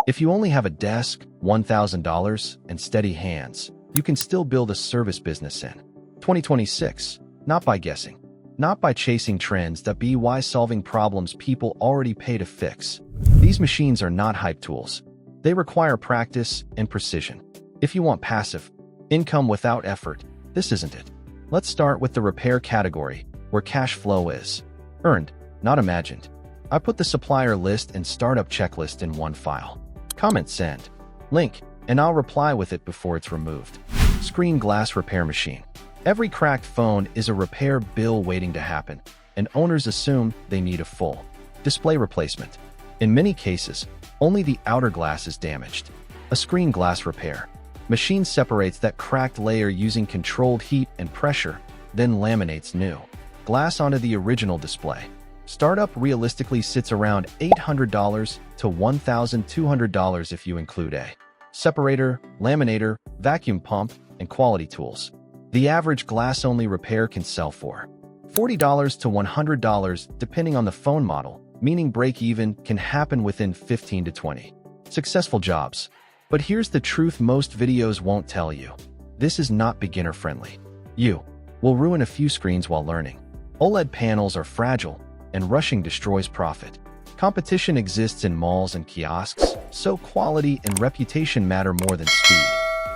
If you only have a desk, $1,000, and steady hands, you can still build a service business in 2026, not by guessing, not by chasing trends that by solving problems people already pay to fix. These machines are not hype tools. They require practice and precision. If you want passive income without effort, this isn't it. Let's start with the repair category, where cash flow is earned, not imagined. I put the supplier list and startup checklist in one file. Comment send link, and I'll reply with it before it's removed. Screen glass repair machine. Every cracked phone is a repair bill waiting to happen, and owners assume they need a full display replacement. In many cases, only the outer glass is damaged. A screen glass repair machine separates that cracked layer using controlled heat and pressure, then laminates new glass onto the original display. Startup realistically sits around $800 to $1,200 if you include a separator, laminator, vacuum pump, and quality tools. The average glass-only repair can sell for $40 to $100 depending on the phone model, meaning break-even can happen within 15 to 20 successful jobs. But here's the truth most videos won't tell you. This is not beginner-friendly. You will ruin a few screens while learning. OLED panels are fragile, and rushing destroys profit. Competition exists in malls and kiosks, so quality and reputation matter more than speed.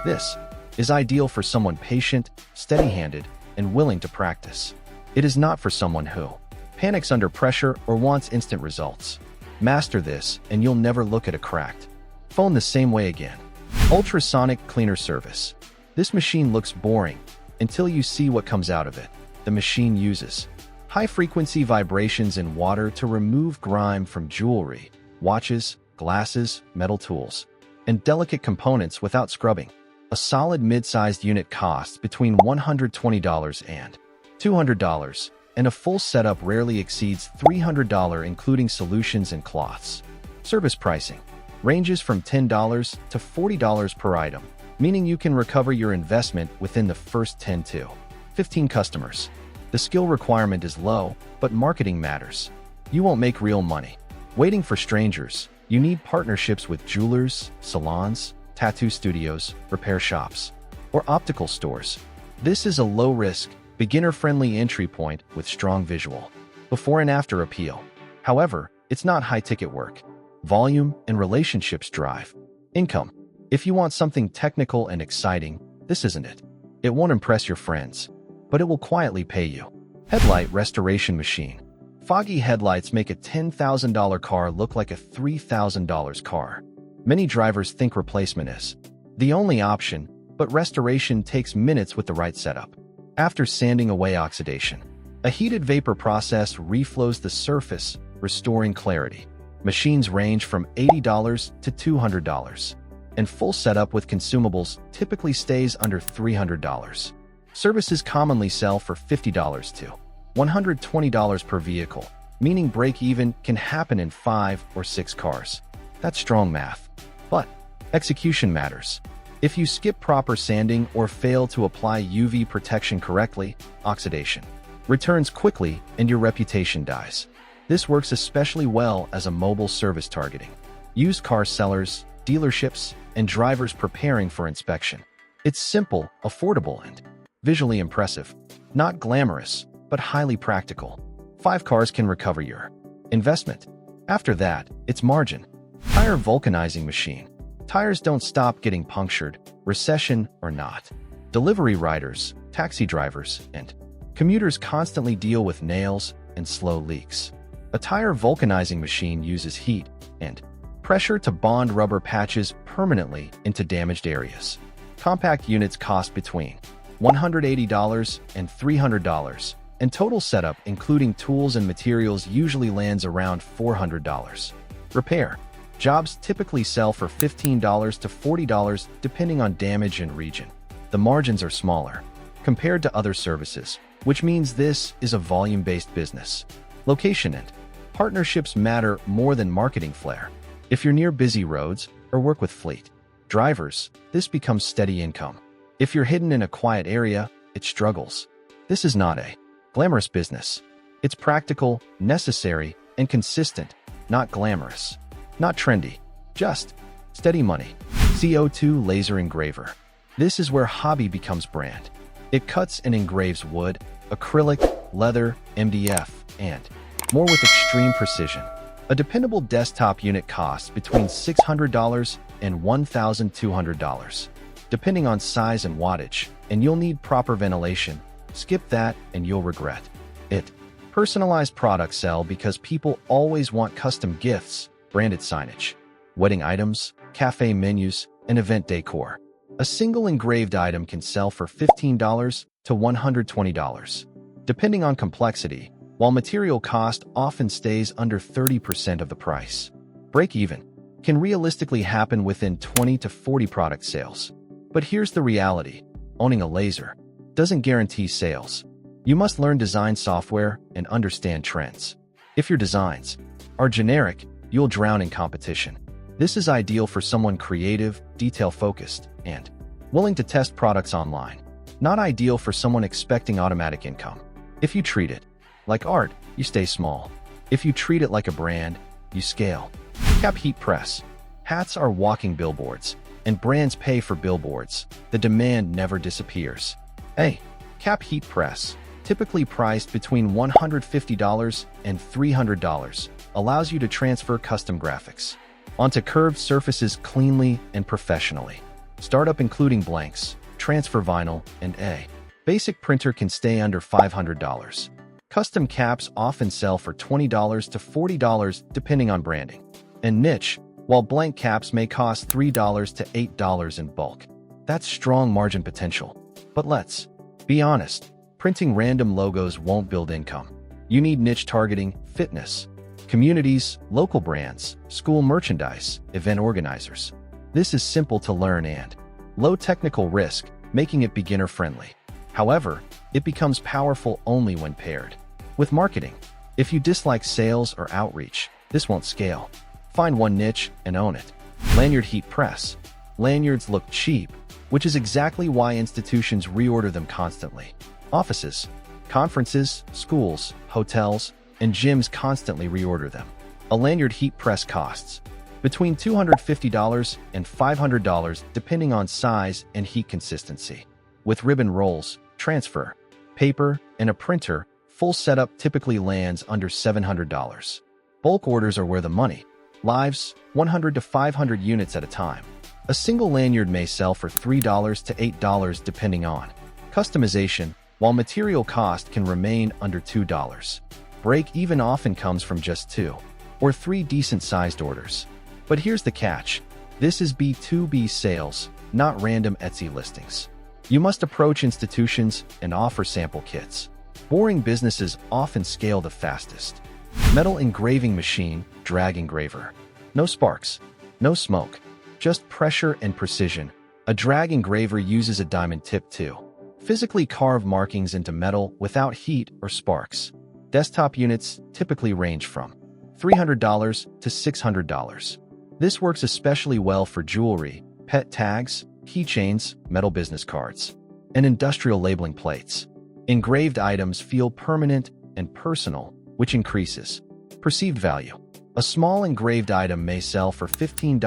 This is ideal for someone patient, steady-handed, and willing to practice. It is not for someone who panics under pressure or wants instant results. Master this, and you'll never look at a cracked phone the same way again. Ultrasonic cleaner service. This machine looks boring until you see what comes out of it. The machine uses high-frequency vibrations in water to remove grime from jewelry, watches, glasses, metal tools, and delicate components without scrubbing. A solid mid-sized unit costs between $120 and $200, and a full setup rarely exceeds $300 including solutions and cloths. Service pricing ranges from $10 to $40 per item, meaning you can recover your investment within the first 10 to 15 customers. The skill requirement is low, but marketing matters. You won't make real money waiting for strangers. You need partnerships with jewelers, salons, tattoo studios, repair shops, or optical stores. This is a low-risk, beginner-friendly entry point with strong visual before and after appeal. However, it's not high-ticket work. Volume and relationships drive income. If you want something technical and exciting, this isn't it. It won't impress your friends, but it will quietly pay you. Headlight restoration machine. Foggy headlights make a $10,000 car look like a $3,000 car. Many drivers think replacement is the only option, but restoration takes minutes with the right setup. After sanding away oxidation, a heated vapor process reflows the surface, restoring clarity. Machines range from $80 to $200, and full setup with consumables typically stays under $300. Services commonly sell for $50 to $120 per vehicle, meaning break-even can happen in 5 or 6 cars. That's strong math. But execution matters. If you skip proper sanding or fail to apply UV protection correctly, oxidation returns quickly and your reputation dies. This works especially well as a mobile service targeting used car sellers, dealerships, and drivers preparing for inspection. It's simple, affordable, and visually impressive. Not glamorous, but highly practical. 5 cars can recover your investment. After that, it's margin. Tire vulcanizing machine. Tires don't stop getting punctured, recession or not. Delivery riders, taxi drivers, and commuters constantly deal with nails and slow leaks. A tire vulcanizing machine uses heat and pressure to bond rubber patches permanently into damaged areas. Compact units cost between $180 and $300, and total setup including tools and materials usually lands around $400. Repair jobs typically sell for $15 to $40 depending on damage and region. The margins are smaller compared to other services, which means this is a volume-based business. Location and partnerships matter more than marketing flair. If you're near busy roads or work with fleet drivers, this becomes steady income. If you're hidden in a quiet area, it struggles. This is not a glamorous business. It's practical, necessary, and consistent, not glamorous, not trendy, just Steady money. CO2 laser engraver. This is where hobby becomes brand. It cuts and engraves wood, acrylic, leather, MDF, and more with extreme precision. A dependable desktop unit costs between $600 and $1,200, depending on size and wattage, and you'll need proper ventilation. Skip that and you'll regret it. Personalized products sell because people always want custom gifts, branded signage, wedding items, cafe menus, and event decor. A single engraved item can sell for $15 to $120, depending on complexity, while material cost often stays under 30% of the price. Break-even can realistically happen within 20 to 40 product sales. But here's the reality. Owning a laser doesn't guarantee sales. You must learn design software and understand trends. If your designs are generic, you'll drown in competition. This is ideal for someone creative, detail-focused, and willing to test products online. Not ideal for someone expecting automatic income. If you treat it like art, you stay small. If you treat it like a brand, you scale. Cap heat press. Hats are walking billboards, and brands pay for billboards. The demand never disappears. A cap heat press, typically priced between $150 and $300, allows you to transfer custom graphics onto curved surfaces cleanly and professionally. Startup including blanks, transfer vinyl, and a basic printer can stay under $500. Custom caps often sell for $20 to $40 depending on branding and niche, while blank caps may cost $3 to $8 in bulk. That's strong margin potential. But let's be honest, printing random logos won't build income. You need niche targeting, fitness, communities, local brands, school merchandise, event organizers. This is simple to learn and low technical risk, making it beginner-friendly. However, it becomes powerful only when paired with marketing. If you dislike sales or outreach, this won't scale. Find one niche and own it. Lanyard heat press. Lanyards look cheap, which is exactly why institutions reorder them constantly. Offices, conferences, schools, hotels, and gyms constantly reorder them. A lanyard heat press costs between $250 and $500 depending on size and heat consistency. With ribbon rolls, transfer, paper, and a printer, full setup typically lands under $700. Bulk orders are where the money lives, 100 to 500 units at a time. A single lanyard may sell for $3 to $8 depending on customization, while material cost can remain under $2. Break-even often comes from just 2 or 3 decent-sized orders. But here's the catch. This is B2B sales, not random Etsy listings. You must approach institutions and offer sample kits. Boring businesses often scale the fastest. Metal engraving machine, drag engraver. No sparks, no smoke, just pressure and precision. A drag engraver uses a diamond tip to physically carve markings into metal without heat or sparks. Desktop units typically range from $300 to $600. This works especially well for jewelry, pet tags, keychains, metal business cards, and industrial labeling plates. Engraved items feel permanent and personal, which increases perceived value. A small engraved item may sell for $15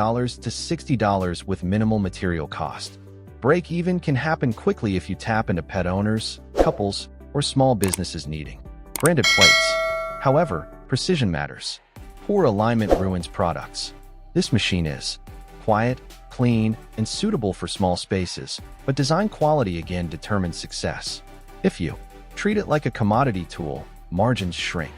to $60 with minimal material cost. Break-even can happen quickly if you tap into pet owners, couples, or small businesses needing branded plates. However, precision matters. Poor alignment ruins products. This machine is quiet, clean, and suitable for small spaces, but design quality again determines success. If you treat it like a commodity tool, margins shrink.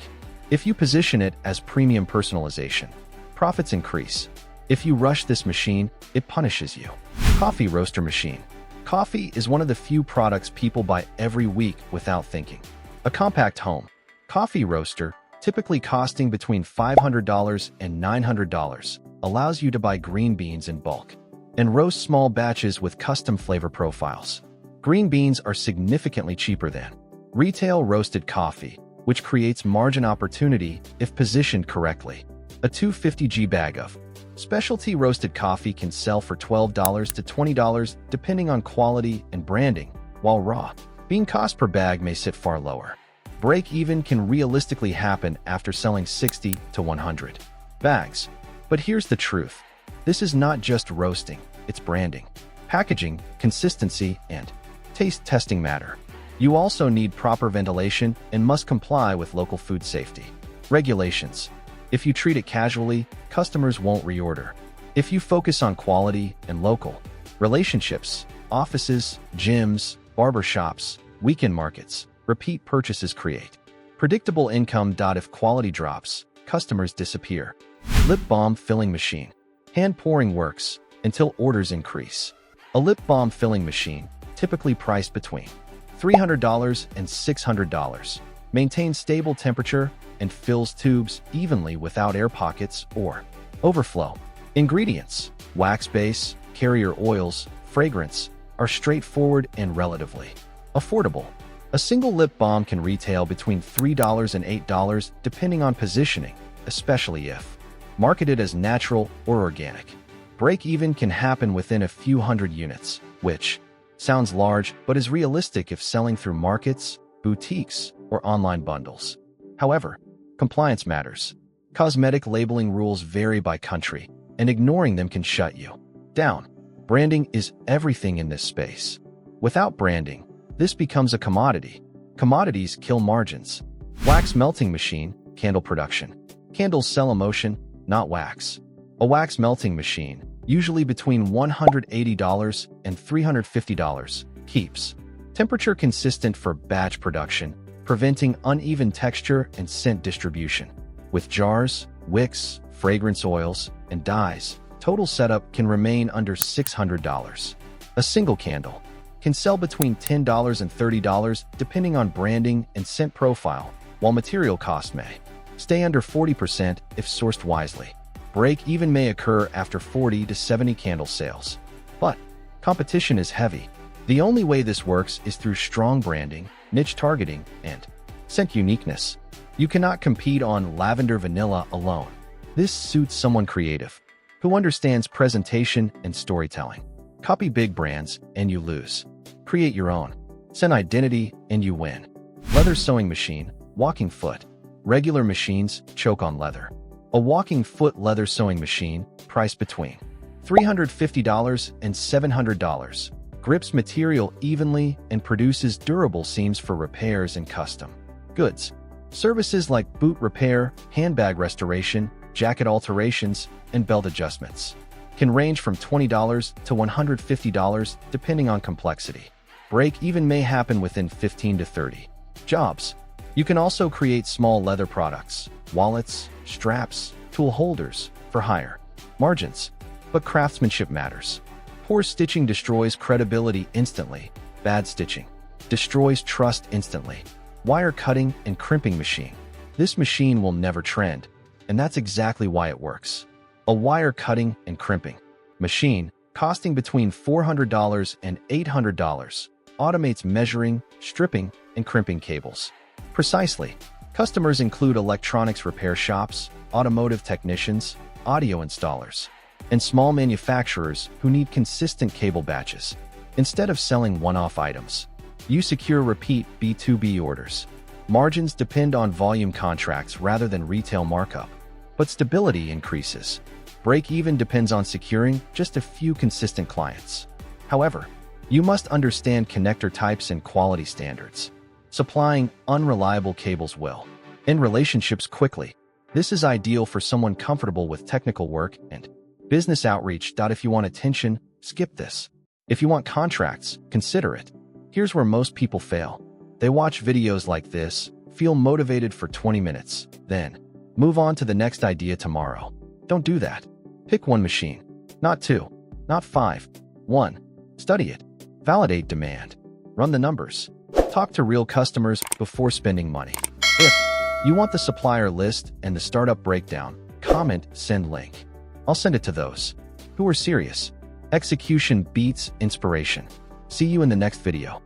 If you position it as premium personalization, profits increase. If you rush this machine, it punishes you. Coffee roaster machine. Coffee is one of the few products people buy every week without thinking. A compact home coffee roaster, typically costing between $500 and $900, allows you to buy green beans in bulk and roast small batches with custom flavor profiles. Green beans are significantly cheaper than retail roasted coffee, which creates margin opportunity if positioned correctly. A 250g bag of specialty roasted coffee can sell for $12 to $20 depending on quality and branding, while raw bean cost per bag may sit far lower. Break-even can realistically happen after selling 60 to 100 bags. But here's the truth. This is not just roasting, it's branding. Packaging, consistency, and taste testing matter. You also need proper ventilation and must comply with local food safety regulations. If you treat it casually, customers won't reorder. If you focus on quality and local relationships, offices, gyms, barbershops, weekend markets, repeat purchases create predictable income. If quality drops, customers disappear. Lip balm filling machine. Hand pouring works until orders increase. A lip balm filling machine, typically priced between $300 and $600, maintains stable temperature and fills tubes evenly without air pockets or overflow. Ingredients: wax base, carrier oils, fragrance, are straightforward and relatively affordable. A single lip balm can retail between $3 and $8 depending on positioning, especially if marketed as natural or organic. Break-even can happen within a few hundred units, which sounds large but is realistic if selling through markets, boutiques, or online bundles. However, compliance matters. Cosmetic labeling rules vary by country, and ignoring them can shut you down. Branding is everything in this space. Without branding, this becomes a commodity. Commodities kill margins. Wax melting machine, candle production. Candles sell emotion, not wax. A wax melting machine, usually between $180 and $350, keeps temperature consistent for batch production, preventing uneven texture and scent distribution. With jars, wicks, fragrance oils, and dyes, total setup can remain under $600. A single candle can sell between $10 and $30 depending on branding and scent profile, while material cost may stay under 40% if sourced wisely. Break-even may occur after 40 to 70 candle sales. But competition is heavy. The only way this works is through strong branding, niche targeting, and scent uniqueness. You cannot compete on lavender vanilla alone. This suits someone creative, who understands presentation and storytelling. Copy big brands and you lose. Create your own scent identity and you win. Leather sewing machine, walking foot. Regular machines choke on leather. A walking foot leather sewing machine, priced between $350 and $700, grips material evenly and produces durable seams for repairs and custom goods. Services like boot repair, handbag restoration, jacket alterations, and belt adjustments can range from $20 to $150 depending on complexity. Break-even may happen within 15 to 30 jobs. You can also create small leather products, wallets, straps, tool holders for higher margins. But craftsmanship matters. Poor stitching destroys credibility instantly. Bad stitching destroys trust instantly. Wire cutting and crimping machine. This machine will never trend, and that's exactly why it works. A wire cutting and crimping machine, costing between $400 and $800, automates measuring, stripping, and crimping cables precisely. Customers include electronics repair shops, automotive technicians, audio installers, and small manufacturers who need consistent cable batches. Instead of selling one-off items, you secure repeat B2B orders. Margins depend on volume contracts rather than retail markup, but stability increases. Break-even depends on securing just a few consistent clients. However, you must understand connector types and quality standards. Supplying unreliable cables will end relationships quickly. This is ideal for someone comfortable with technical work and business outreach. If you want attention, skip this. If you want contracts, consider it. Here's where most people fail. They watch videos like this, feel motivated for 20 minutes, then move on to the next idea tomorrow. Don't do that. Pick one machine, not two, not five. One, study it. Validate demand. Run the numbers. Talk to real customers before spending money. If you want the supplier list and the startup breakdown, comment, send link. I'll send it to those who are serious. Execution beats inspiration. See you in the next video.